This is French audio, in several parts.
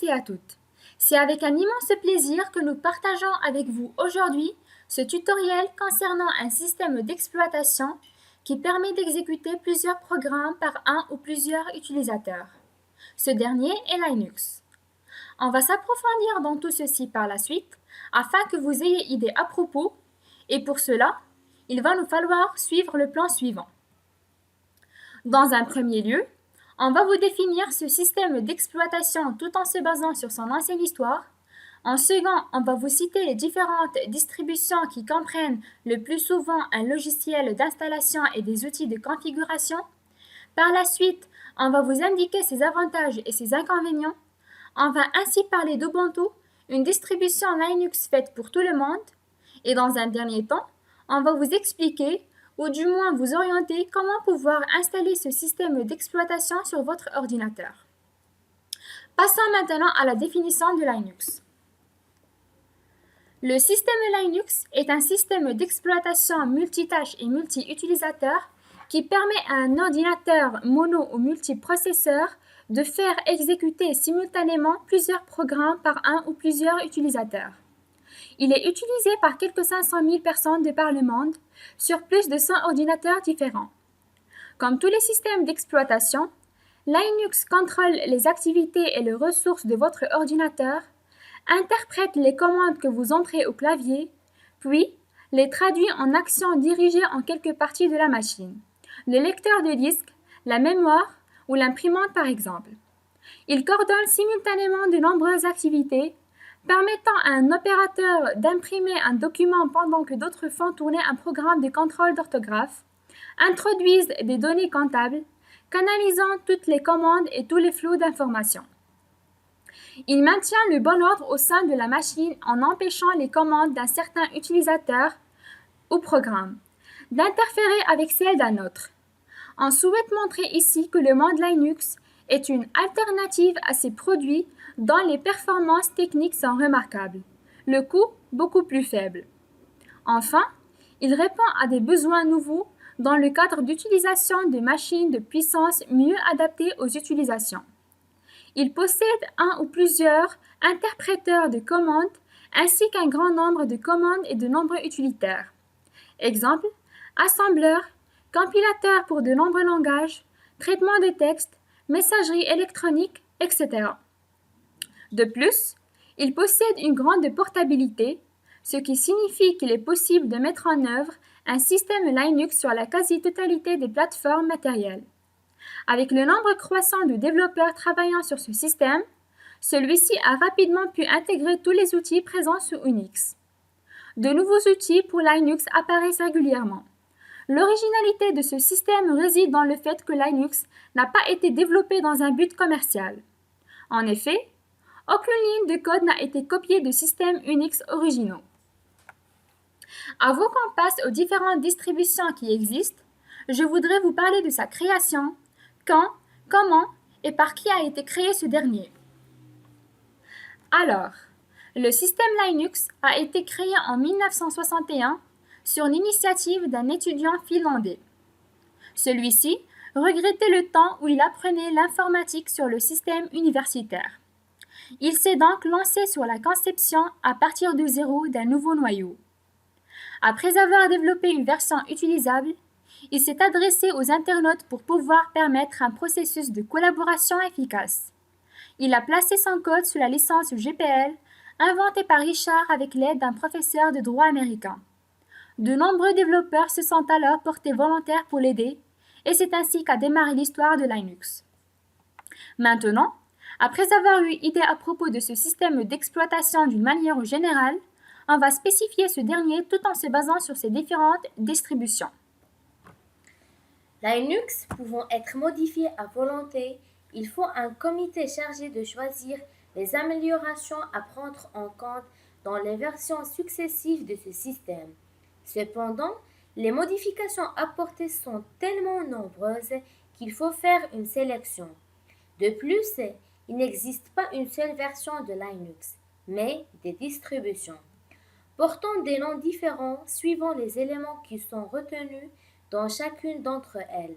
tous et à toutes. C'est avec un immense plaisir que nous partageons avec vous aujourd'hui ce tutoriel concernant un système d'exploitation qui permet d'exécuter plusieurs programmes par un ou plusieurs utilisateurs. Ce dernier est Linux. On va s'approfondir dans tout ceci par la suite afin que vous ayez idée à propos et pour cela, il va nous falloir suivre le plan suivant. Dans un premier lieu, on va vous définir ce système d'exploitation tout en se basant sur son ancienne histoire. En second, on va vous citer les différentes distributions qui comprennent le plus souvent un logiciel d'installation et des outils de configuration. Par la suite, on va vous indiquer ses avantages et ses inconvénients. On va ainsi parler d'Ubuntu, une distribution Linux faite pour tout le monde. Et dans un dernier temps, on va vous expliquer ou du moins vous orienter comment pouvoir installer ce système d'exploitation sur votre ordinateur. Passons maintenant à la définition de Linux. Le système Linux est un système d'exploitation multitâche et multi-utilisateur qui permet à un ordinateur mono ou multiprocesseur de faire exécuter simultanément plusieurs programmes par un ou plusieurs utilisateurs. Il est utilisé par quelques 500 000 personnes de par le monde sur plus de 100 ordinateurs différents. Comme tous les systèmes d'exploitation, Linux contrôle les activités et les ressources de votre ordinateur, interprète les commandes que vous entrez au clavier, puis les traduit en actions dirigées en quelques parties de la machine, le lecteur de disque, la mémoire ou l'imprimante par exemple. Il coordonne simultanément de nombreuses activités, permettant à un opérateur d'imprimer un document pendant que d'autres font tourner un programme de contrôle d'orthographe, introduisent des données comptables, canalisant toutes les commandes et tous les flux d'informations. Il maintient le bon ordre au sein de la machine en empêchant les commandes d'un certain utilisateur ou programme d'interférer avec celles d'un autre. On souhaite montrer ici que le monde Linux est une alternative à ces produits dont les performances techniques sont remarquables, le coût beaucoup plus faible. Enfin, il répond à des besoins nouveaux dans le cadre d'utilisation de machines de puissance mieux adaptées aux utilisations. Il possède un ou plusieurs interpréteurs de commandes ainsi qu'un grand nombre de commandes et de nombreux utilitaires. Exemple, assembleur, compilateur pour de nombreux langages, traitement de texte, messagerie électronique, etc. De plus, il possède une grande portabilité, ce qui signifie qu'il est possible de mettre en œuvre un système Linux sur la quasi-totalité des plateformes matérielles. Avec le nombre croissant de développeurs travaillant sur ce système, celui-ci a rapidement pu intégrer tous les outils présents sous Unix. De nouveaux outils pour Linux apparaissent régulièrement. L'originalité de ce système réside dans le fait que Linux n'a pas été développé dans un but commercial. En effet, aucune ligne de code n'a été copiée de systèmes Unix originaux. Avant qu'on passe aux différentes distributions qui existent, je voudrais vous parler de sa création, quand, comment et par qui a été créé ce dernier. Alors, le système Linux a été créé en 1961 sur l'initiative d'un étudiant finlandais. Celui-ci regrettait le temps où il apprenait l'informatique sur le système universitaire. Il s'est donc lancé sur la conception à partir de zéro d'un nouveau noyau. Après avoir développé une version utilisable, il s'est adressé aux internautes pour pouvoir permettre un processus de collaboration efficace. Il a placé son code sous la licence GPL, inventée par Richard avec l'aide d'un professeur de droit américain. De nombreux développeurs se sont alors portés volontaires pour l'aider, et c'est ainsi qu'a démarré l'histoire de Linux. Maintenant, après avoir eu idée à propos de ce système d'exploitation d'une manière générale, on va spécifier ce dernier tout en se basant sur ses différentes distributions. Linux pouvant être modifié à volonté, il faut un comité chargé de choisir les améliorations à prendre en compte dans les versions successives de ce système. Cependant, les modifications apportées sont tellement nombreuses qu'il faut faire une sélection. De plus, il n'existe pas une seule version de Linux, mais des distributions, portant des noms différents suivant les éléments qui sont retenus dans chacune d'entre elles.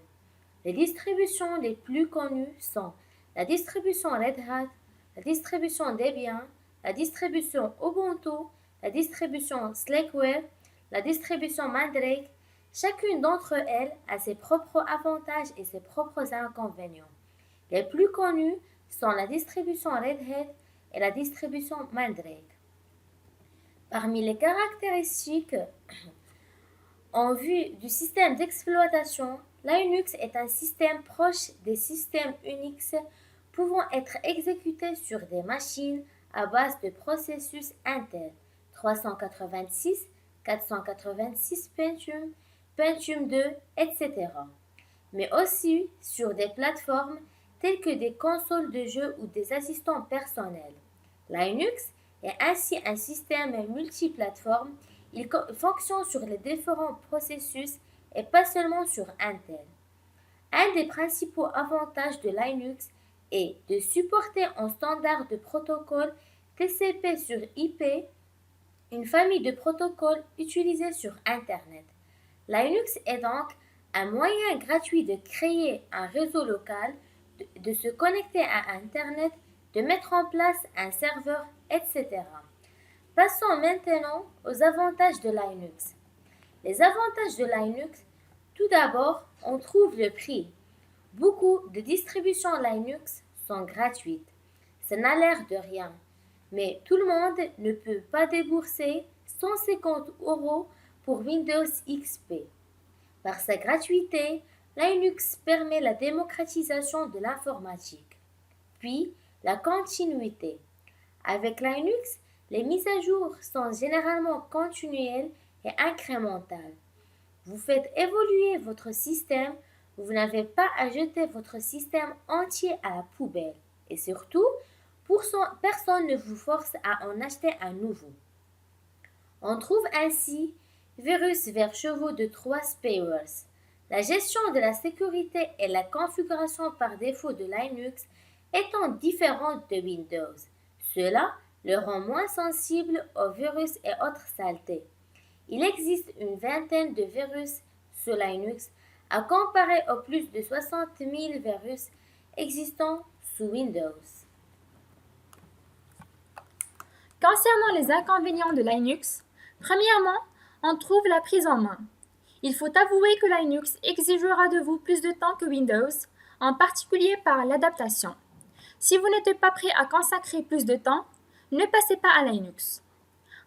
Les distributions les plus connues sont la distribution Red Hat, la distribution Debian, la distribution Ubuntu, la distribution Slackware, la distribution Mandrake. Chacune d'entre elles a ses propres avantages et ses propres inconvénients. Les plus connus sont la distribution Red Hat et la distribution Mandrake. Parmi les caractéristiques en vue du système d'exploitation, Linux est un système proche des systèmes Unix pouvant être exécutés sur des machines à base de processus Intel 386, 486 Pentium, Pentium 2, etc. Mais aussi sur des plateformes telles que des consoles de jeux ou des assistants personnels. Linux est ainsi un système multiplateforme. Il fonctionne sur les différents processus et pas seulement sur Intel. Un des principaux avantages de Linux est de supporter un standard de protocole TCP sur IP, une famille de protocoles utilisés sur Internet. Linux est donc un moyen gratuit de créer un réseau local, de se connecter à Internet, de mettre en place un serveur, etc. Passons maintenant aux avantages de Linux. Les avantages de Linux, tout d'abord, on trouve le prix. Beaucoup de distributions Linux sont gratuites. Ça n'a l'air de rien, mais tout le monde ne peut pas débourser 150 € pour Windows XP. Par sa gratuité, Linux permet la démocratisation de l'informatique. Puis, la continuité. Avec Linux, les mises à jour sont généralement continuelles et incrémentales. Vous faites évoluer votre système, vous n'avez pas à jeter votre système entier à la poubelle. Et surtout, personne ne vous force à en acheter un nouveau. On trouve ainsi virus vers chevaux de Troie spyware. La gestion de la sécurité et la configuration par défaut de Linux étant différentes de Windows. Cela le rend moins sensible aux virus et autres saletés. Il existe une vingtaine de virus sur Linux à comparer aux plus de 60 000 virus existants sous Windows. Concernant les inconvénients de Linux, premièrement, on trouve la prise en main. Il faut avouer que Linux exigera de vous plus de temps que Windows, en particulier par l'adaptation. Si vous n'êtes pas prêt à consacrer plus de temps, ne passez pas à Linux.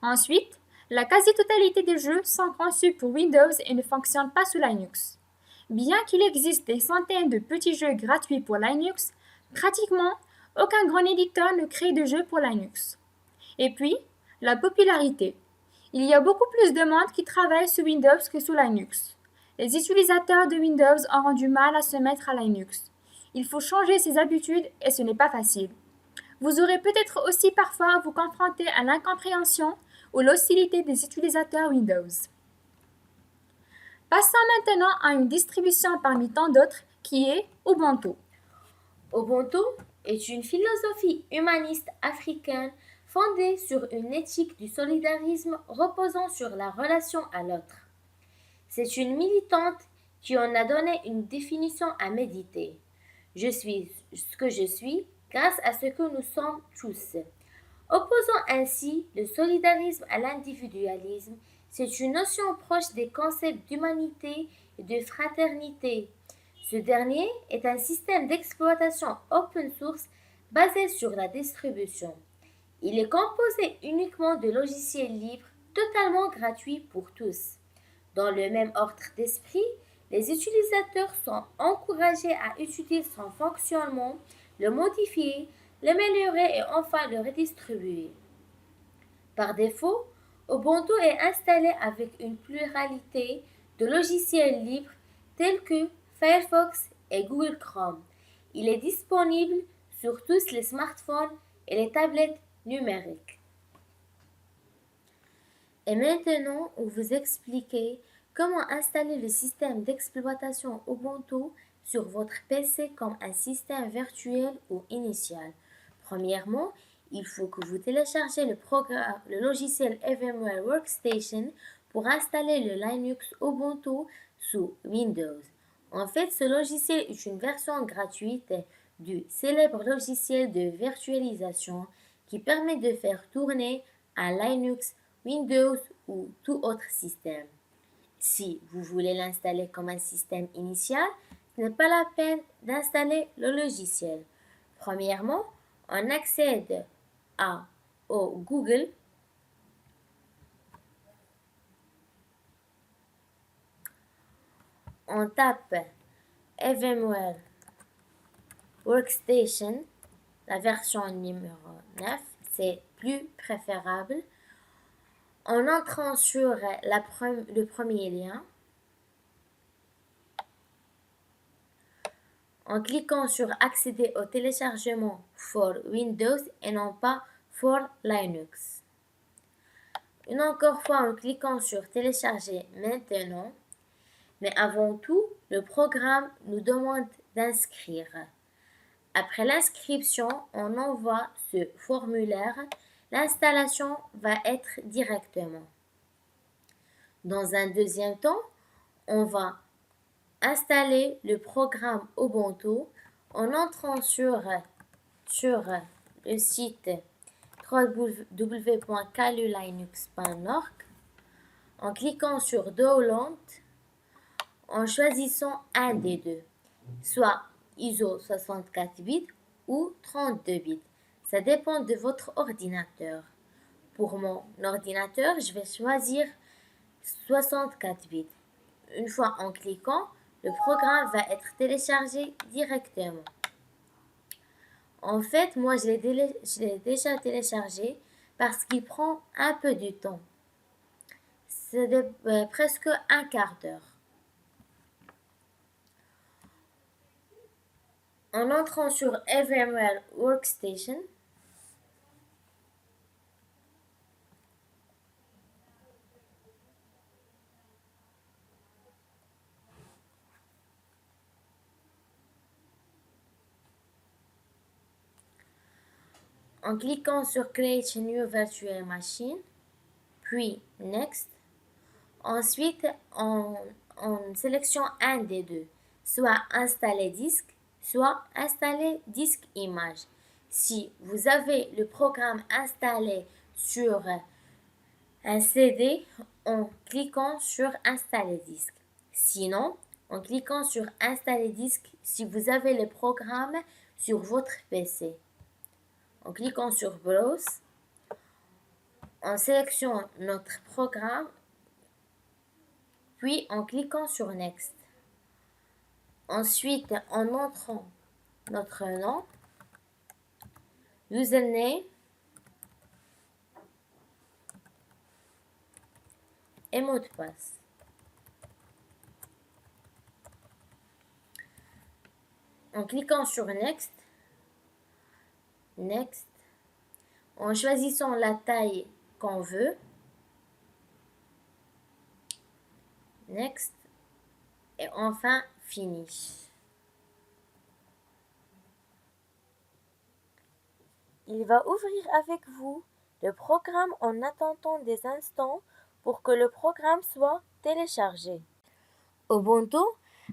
Ensuite, la quasi-totalité des jeux sont conçus pour Windows et ne fonctionnent pas sous Linux. Bien qu'il existe des centaines de petits jeux gratuits pour Linux, pratiquement aucun grand éditeur ne crée de jeux pour Linux. Et puis, la popularité. Il y a beaucoup plus de monde qui travaille sous Windows que sous Linux. Les utilisateurs de Windows auront du mal à se mettre à Linux. Il faut changer ses habitudes et ce n'est pas facile. Vous aurez peut-être aussi parfois à vous confronter à l'incompréhension ou l'hostilité des utilisateurs Windows. Passons maintenant à une distribution parmi tant d'autres qui est Ubuntu. Ubuntu est une philosophie humaniste africaine fondée sur une éthique du solidarisme reposant sur la relation à l'autre. C'est une militante qui en a donné une définition à méditer. Je suis ce que je suis grâce à ce que nous sommes tous. Opposant ainsi le solidarisme à l'individualisme, c'est une notion proche des concepts d'humanité et de fraternité. Ce dernier est un système d'exploitation open source basé sur la distribution. Il est composé uniquement de logiciels libres totalement gratuits pour tous. Dans le même ordre d'esprit, les utilisateurs sont encouragés à étudier son fonctionnement, le modifier, l'améliorer et enfin le redistribuer. Par défaut, Ubuntu est installé avec une pluralité de logiciels libres tels que Firefox et Google Chrome. Il est disponible sur tous les smartphones et les tablettes numériques. Et maintenant, on vous expliquer comment installer le système d'exploitation Ubuntu sur votre PC comme un système virtuel ou initial. Premièrement, il faut que vous téléchargez le logiciel VMware Workstation pour installer le Linux Ubuntu sous Windows. En fait, ce logiciel est une version gratuite du célèbre logiciel de virtualisation qui permet de faire tourner un Linux, Windows ou tout autre système. Si vous voulez l'installer comme un système initial, ce n'est pas la peine d'installer le logiciel. Premièrement, on accède au Google. On tape VMware Workstation, la version numéro 9, c'est plus préférable. En entrant sur le premier lien, en cliquant sur accéder au téléchargement for Windows et non pas for Linux. Une encore fois en cliquant sur télécharger maintenant, mais avant tout, le programme nous demande d'inscrire. Après l'inscription, on envoie ce formulaire. L'installation va être directement. Dans un deuxième temps, on va installer le programme Ubuntu en entrant sur le site www.calulinux.org, en cliquant sur Download, en choisissant un des deux, soit ISO 64 bits ou 32 bits. Ça dépend de votre ordinateur. Pour mon ordinateur, je vais choisir 64 bits. Une fois en cliquant, le programme va être téléchargé directement. En fait, moi, je l'ai déjà téléchargé parce qu'il prend un peu de temps. C'est presque un quart d'heure. En entrant sur VMware Workstation, en cliquant sur Create a New Virtual Machine, puis Next. Ensuite, on sélectionne un des deux, soit installer disque, soit installer disque image. Si vous avez le programme installé sur un CD, en cliquant sur installer disque. Sinon, en cliquant sur installer disque si vous avez le programme sur votre PC. En cliquant sur Browse, on sélectionne notre programme, puis en cliquant sur Next. Ensuite, en entrant notre nom, username et mot de passe. En cliquant sur Next, en choisissant la taille qu'on veut, Next, et enfin Finish. Il va ouvrir avec vous le programme en attendant des instants pour que le programme soit téléchargé. Ubuntu,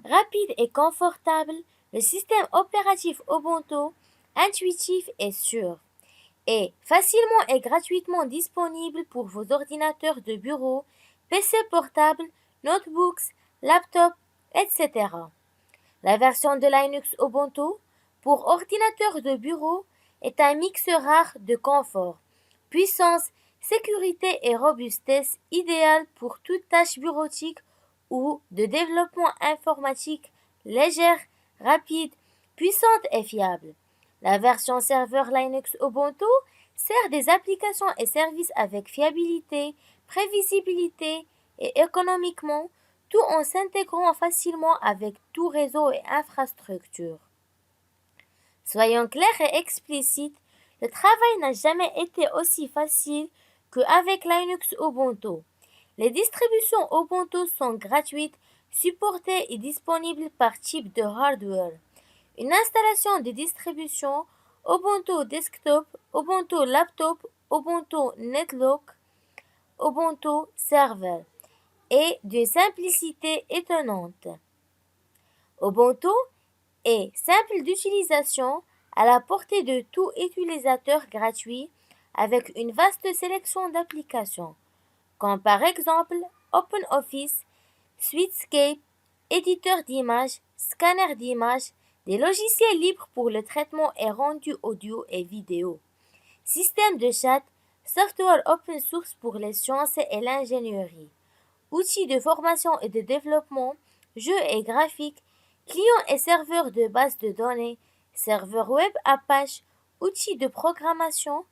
rapide et confortable, le système opératif Ubuntu, intuitif et sûr, est facilement et gratuitement disponible pour vos ordinateurs de bureau, PC portables, notebooks, laptops, etc. La version de Linux Ubuntu pour ordinateur de bureau est un mix rare de confort, puissance, sécurité et robustesse idéal pour toute tâche bureautique ou de développement informatique légère, rapide, puissante et fiable. La version serveur Linux Ubuntu sert des applications et services avec fiabilité, prévisibilité et économiquement, tout en s'intégrant facilement avec tout réseau et infrastructure. Soyons clairs et explicites, le travail n'a jamais été aussi facile qu'avec Linux Ubuntu. Les distributions Ubuntu sont gratuites, supportées et disponibles par type de hardware. Une installation de distribution Ubuntu Desktop, Ubuntu Laptop, Ubuntu Netlock, Ubuntu Server est d'une simplicité étonnante. Ubuntu est simple d'utilisation, à la portée de tout utilisateur gratuit, avec une vaste sélection d'applications, comme par exemple OpenOffice, Suitescape, éditeur d'images, scanner d'images, des logiciels libres pour le traitement et rendu audio et vidéo, système de chat, software open source pour les sciences et l'ingénierie, outils de formation et de développement, jeux et graphiques, clients et serveurs de base de données, serveurs web Apache, outils de programmation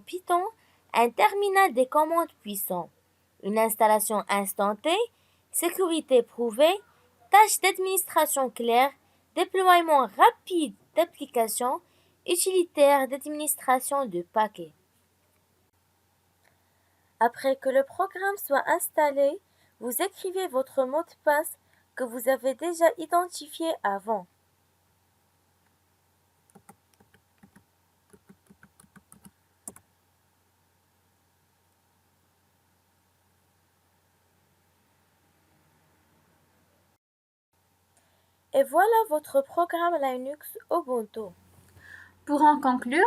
Python, un terminal des commandes puissant, une installation instantanée, sécurité prouvée, tâches d'administration claires, déploiement rapide d'applications, utilitaire d'administration de paquets. Après que le programme soit installé, vous écrivez votre mot de passe que vous avez déjà identifié avant. Et voilà votre programme Linux Ubuntu. Pour en conclure,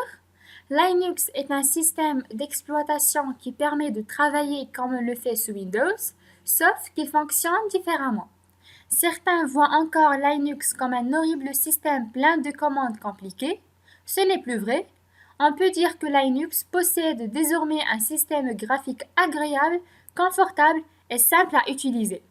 Linux est un système d'exploitation qui permet de travailler comme on le fait sous Windows, sauf qu'il fonctionne différemment. Certains voient encore Linux comme un horrible système plein de commandes compliquées. Ce n'est plus vrai. On peut dire que Linux possède désormais un système graphique agréable, confortable et simple à utiliser.